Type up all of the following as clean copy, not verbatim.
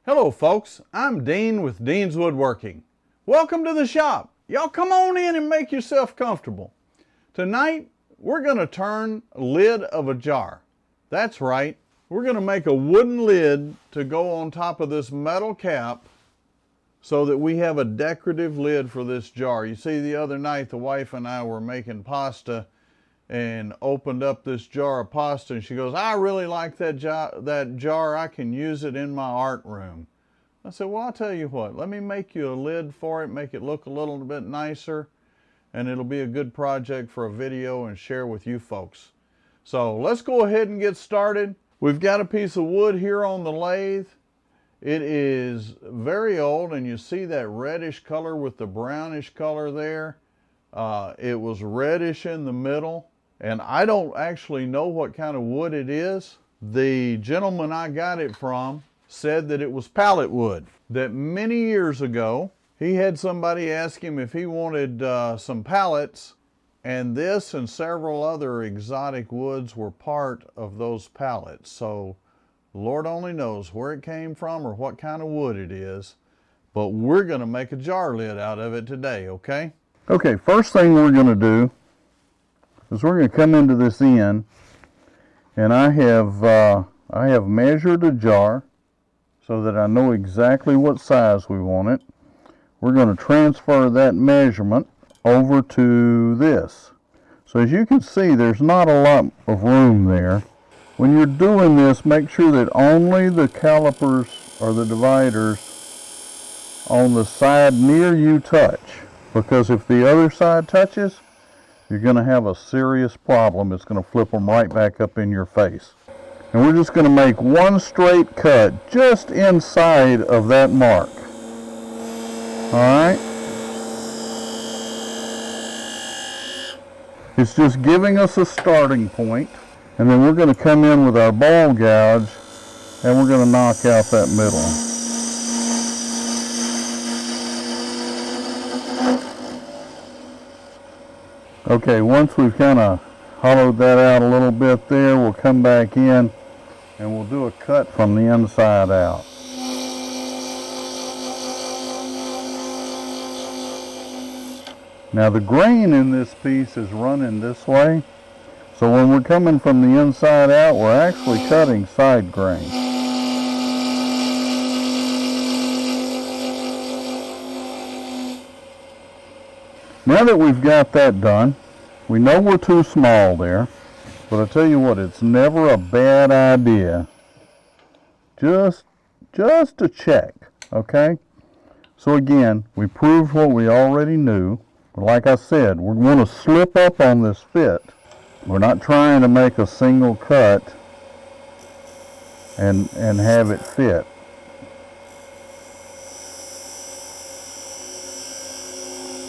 Hello folks, I'm Dean with Dean's Woodworking. Welcome to the shop. Y'all come on in and make yourself comfortable. Tonight, we're going to turn a lid of a jar. That's right, we're going to make a wooden lid to go on top of this metal cap so that we have a decorative lid for this jar. You see, the other night the wife and I were making pasta and opened up this jar of pasta, and she goes, I really like that jar. I can use it in my art room. I said, well, I'll tell you what, let me make you a lid for it, make it look a little bit nicer, and it'll be a good project for a video and share with you folks. So let's go ahead and get started. We've got a piece of wood here on the lathe. It is very old, and you see that reddish color with the brownish color there. It was reddish in the middle. And I don't actually know what kind of wood it is. The gentleman I got it from said that it was pallet wood. That many years ago, he had somebody ask him if he wanted some pallets, and this and several other exotic woods were part of those pallets. So Lord only knows where it came from or what kind of wood it is, but we're going to make a jar lid out of it today, okay? Okay, first thing we're going to do is we're going to come into this end, and I have measured a jar so that I know exactly what size we want it. We're going to transfer that measurement over to this. So as you can see, there's not a lot of room there. When you're doing this, make sure that only the calipers or the dividers on the side near you touch, because if the other side touches, you're going to have a serious problem. It's going to flip them right back up in your face. And we're just going to make one straight cut just inside of that mark. Alright? It's just giving us a starting point. And then we're going to come in with our bowl gouge and we're going to knock out that middle. Okay, once we've kind of hollowed that out a little bit there, we'll come back in and we'll do a cut from the inside out. Now the grain in this piece is running this way, so when we're coming from the inside out, we're actually cutting side grain. Now that we've got that done, we know we're too small there, but I tell you what, it's never a bad idea just to check, okay? So again, we proved what we already knew. Like I said, we're going to slip up on this fit. We're not trying to make a single cut and have it fit.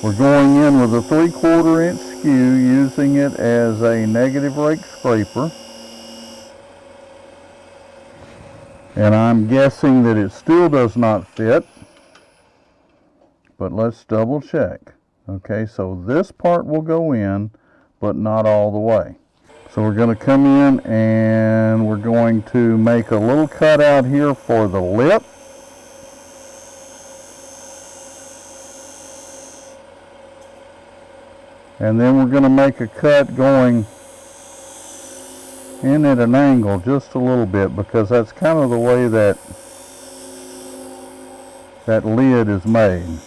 We're going in with a 3/4 inch skew, using it as a negative rake scraper. And I'm guessing that it still does not fit, but let's double check. Okay, so this part will go in, but not all the way. So we're going to come in and we're going to make a little cut out here for the lip. And then we're going to make a cut going in at an angle just a little bit, because that's kind of the way that lid is made.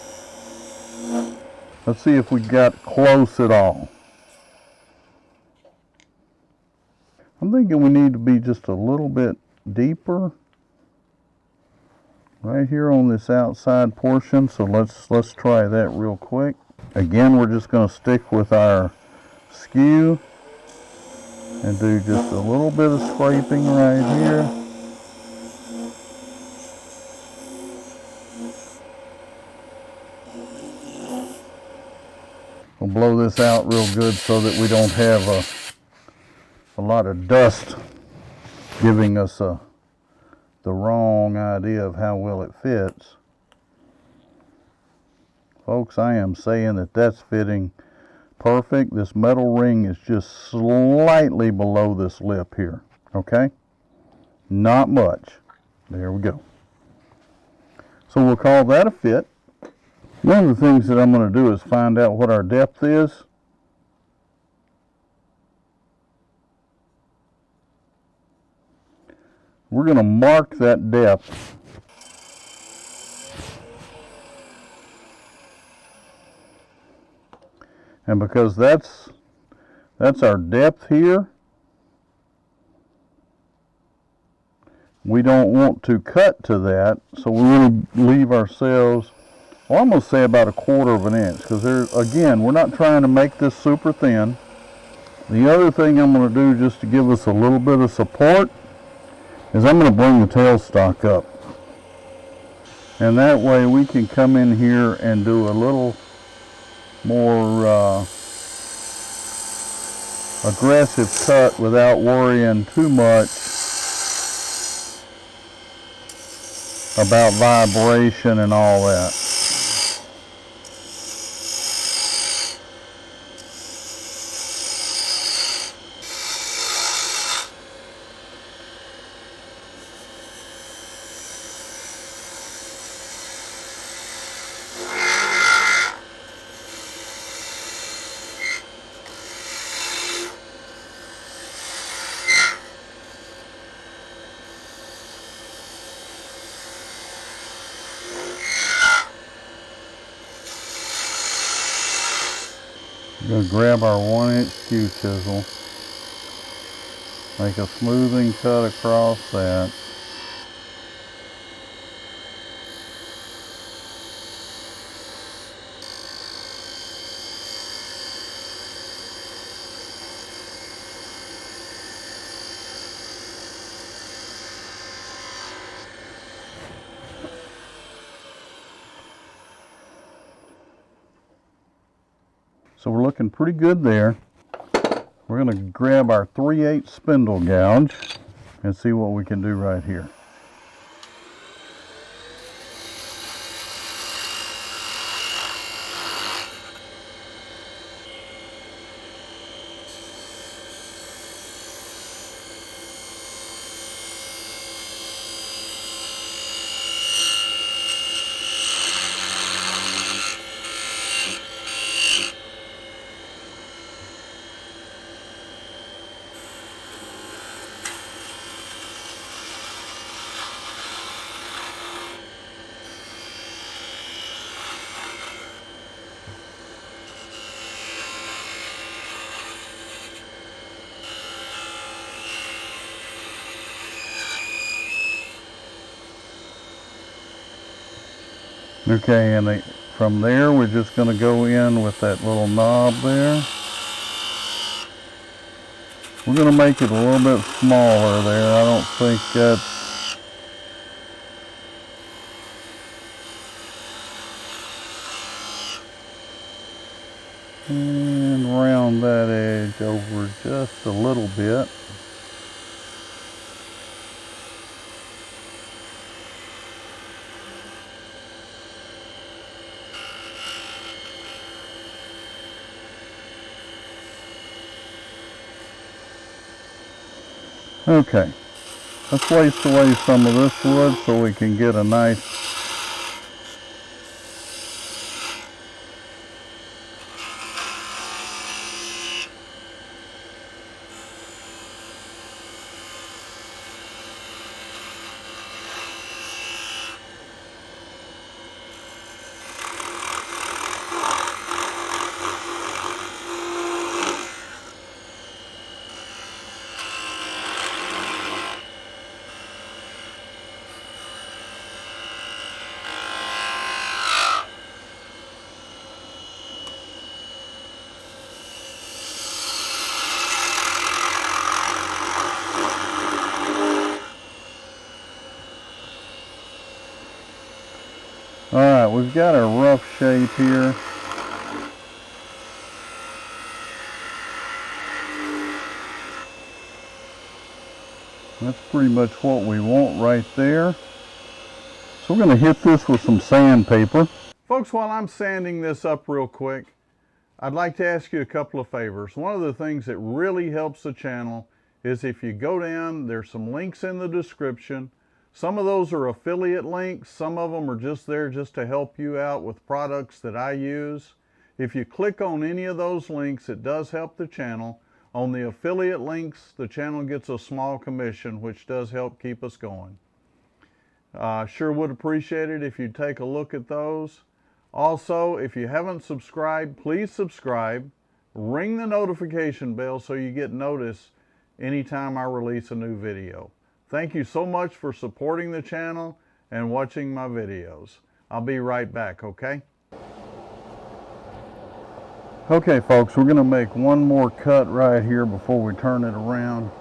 Let's see if we got close at all. I'm thinking we need to be just a little bit deeper right here on this outside portion, so let's try that real quick. Again, we're just going to stick with our skew and do just a little bit of scraping right here. We'll blow this out real good so that we don't have a lot of dust giving us the wrong idea of how well it fits. Folks, I am saying that that's fitting perfect. This metal ring is just slightly below this lip here, okay? Not much. There we go. So we'll call that a fit. One of the things that I'm going to do is find out what our depth is. We're going to mark that depth. And because that's our depth here, we don't want to cut to that, so we want to leave ourselves, well, I'm going to say about 1/4 of an inch, because again, we're not trying to make this super thin. The other thing I'm going to do, just to give us a little bit of support, is I'm going to bring the tailstock up. And that way we can come in here and do a little more aggressive cut without worrying too much about vibration and all that. We're going to grab our 1-inch Q chisel, make a smoothing cut across that. So we're looking pretty good there. We're going to grab our 3/8 spindle gouge and see what we can do right here. Okay, and from there we're just going to go in with that little knob there. We're going to make it a little bit smaller there. I don't think that's... And round that edge over just a little bit. Okay, let's waste away some of this wood so we can get a nice Alright, we've got a rough shape here. That's pretty much what we want right there. So we're going to hit this with some sandpaper. Folks, while I'm sanding this up real quick, I'd like to ask you a couple of favors. One of the things that really helps the channel is if you go down, there's some links in the description. Some of those are affiliate links. Some of them are just there just to help you out with products that I use. If you click on any of those links, it does help the channel. On the affiliate links, the channel gets a small commission, which does help keep us going. Sure would appreciate it if you'd take a look at those. Also, if you haven't subscribed, please subscribe. Ring the notification bell so you get notice anytime I release a new video. Thank you so much for supporting the channel and watching my videos. I'll be right back, okay? Okay, folks, we're going to make one more cut right here before we turn it around.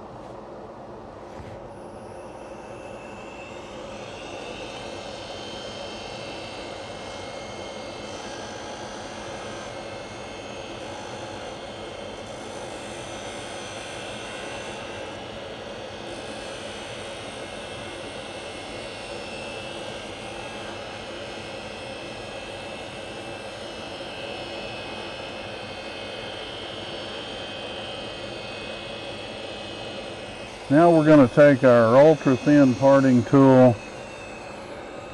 Now we're going to take our ultra thin parting tool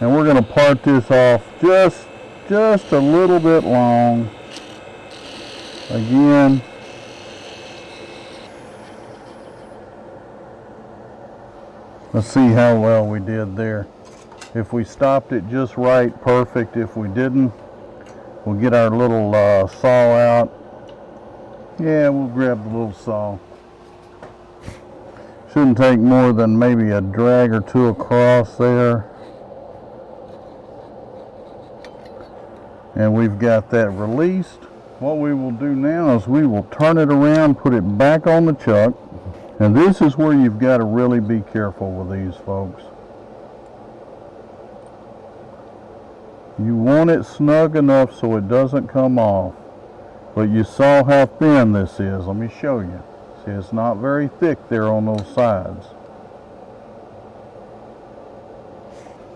and we're going to part this off just a little bit long. Again, let's see how well we did there. If we stopped it just right, perfect. If we didn't, we'll get our little saw out. Yeah, we'll grab the little saw. Shouldn't take more than maybe a drag or two across there. And we've got that released. What we will do now is we will turn it around, put it back on the chuck. And this is where you've got to really be careful with these, folks. You want it snug enough so it doesn't come off. But you saw how thin this is. Let me show you. See, it's not very thick there on those sides.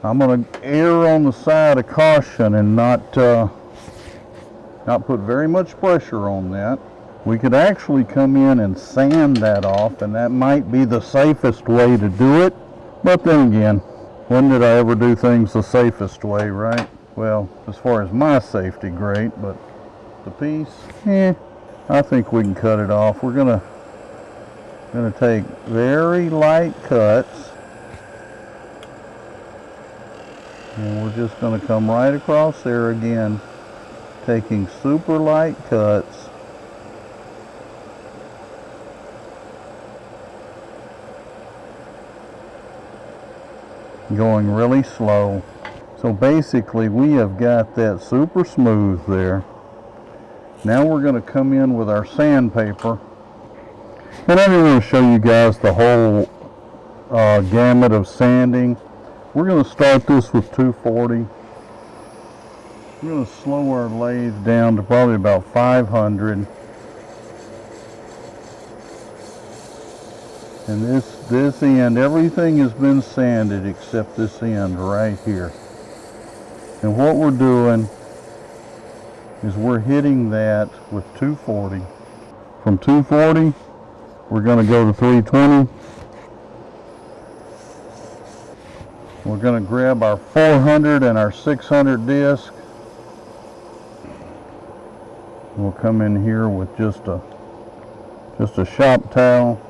I'm going to err on the side of caution and not put very much pressure on that. We could actually come in and sand that off, and that might be the safest way to do it. But then again, when did I ever do things the safest way, right? Well, as far as my safety, great, but the piece, I think we can cut it off. We're gonna take very light cuts, and we're just going to come right across there again, taking super light cuts. Going really slow. So basically we have got that super smooth there. Now we're going to come in with our sandpaper. And I didn't want to show you guys the whole gamut of sanding. We're going to start this with 240. We're going to slow our lathe down to probably about 500. And this end, everything has been sanded except this end right here. And what we're doing is we're hitting that with 240. From 240, we're going to go to 320. We're going to grab our 400 and our 600 disc. We'll come in here with just a shop towel.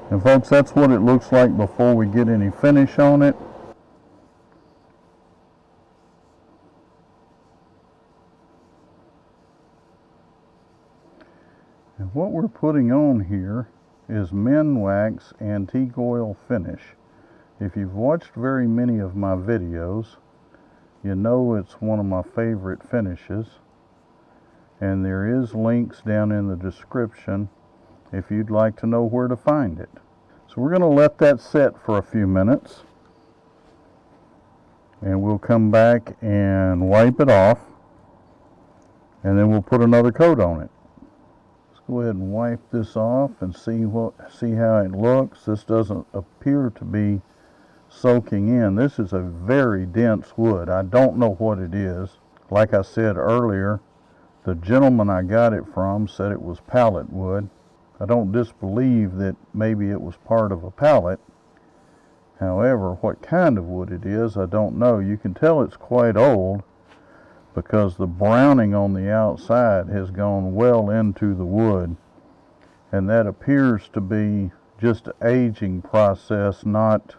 And folks, that's what it looks like before we get any finish on it. And what we're putting on here is Minwax Antique Oil Finish. If you've watched very many of my videos, you know it's one of my favorite finishes. And there is links down in the description if you'd like to know where to find it. So we're going to let that set for a few minutes. And we'll come back and wipe it off. And then we'll put another coat on it. Go ahead and wipe this off and see how it looks. This doesn't appear to be soaking in. This is a very dense wood. I don't know what it is. Like I said earlier, The gentleman I got it from said it was pallet wood. I don't disbelieve that maybe it was part of a pallet. However, what kind of wood it is, I don't know. You can tell it's quite old because the browning on the outside has gone well into the wood. And that appears to be just an aging process, not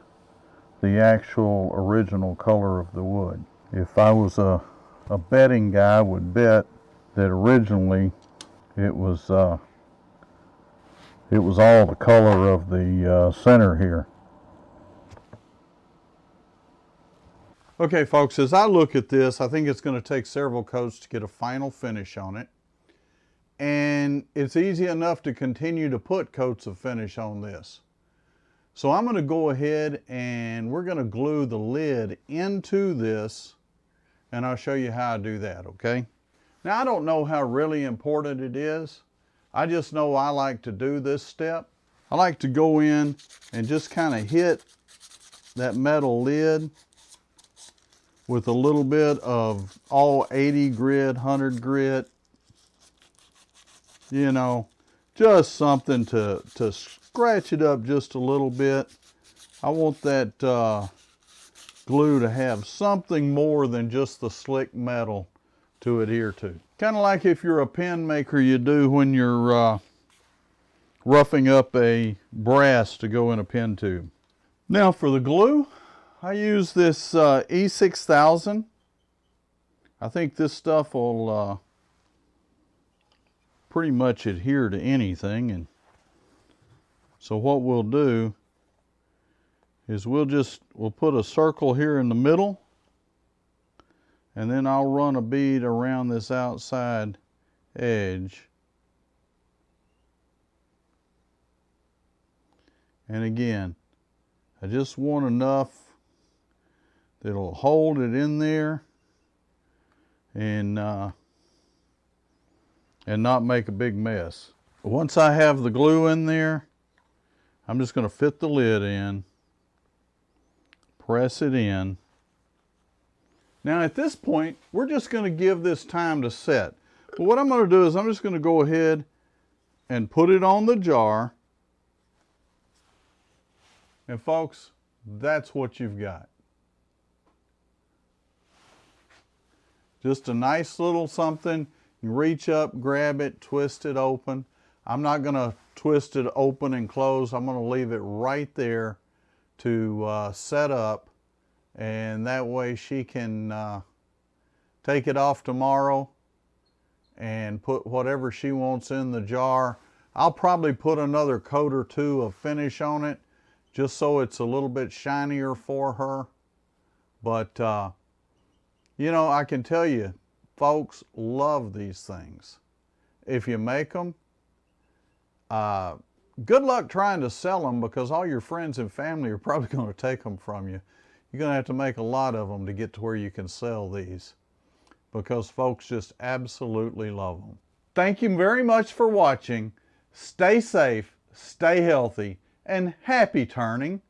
the actual original color of the wood. If I was a betting guy, I would bet that originally it was all the color of the center here. Okay folks, as I look at this, I think it's going to take several coats to get a final finish on it. And it's easy enough to continue to put coats of finish on this. So I'm going to go ahead and we're going to glue the lid into this, and I'll show you how I do that, okay? Now I don't know how really important it is. I just know I like to do this step. I like to go in and just kind of hit that metal lid with a little bit of all 80 grit, 100 grit, you know, just something to scratch it up just a little bit. I want that glue to have something more than just the slick metal to adhere to. Kind of like if you're a pen maker, you do when you're roughing up a brass to go in a pen tube. Now for the glue, I use this E6000. I think this stuff will pretty much adhere to anything, and so what we'll do is we'll put a circle here in the middle, and then I'll run a bead around this outside edge. And again, I just want enough that'll hold it in there and not make a big mess. Once I have the glue in there, I'm just going to fit the lid in, press it in. Now at this point, we're just going to give this time to set. But what I'm going to do is I'm just going to go ahead and put it on the jar. And folks, that's what you've got. Just a nice little something. You reach up, grab it, twist it open. I'm not going to twist it open and close. I'm going to leave it right there to set up, and that way she can take it off tomorrow and put whatever she wants in the jar. I'll probably put another coat or two of finish on it just so it's a little bit shinier for her. But you know, I can tell you, folks love these things. If you make them, good luck trying to sell them, because all your friends and family are probably going to take them from you. You're going to have to make a lot of them to get to where you can sell these, because folks just absolutely love them. Thank you very much for watching. Stay safe, stay healthy, and happy turning.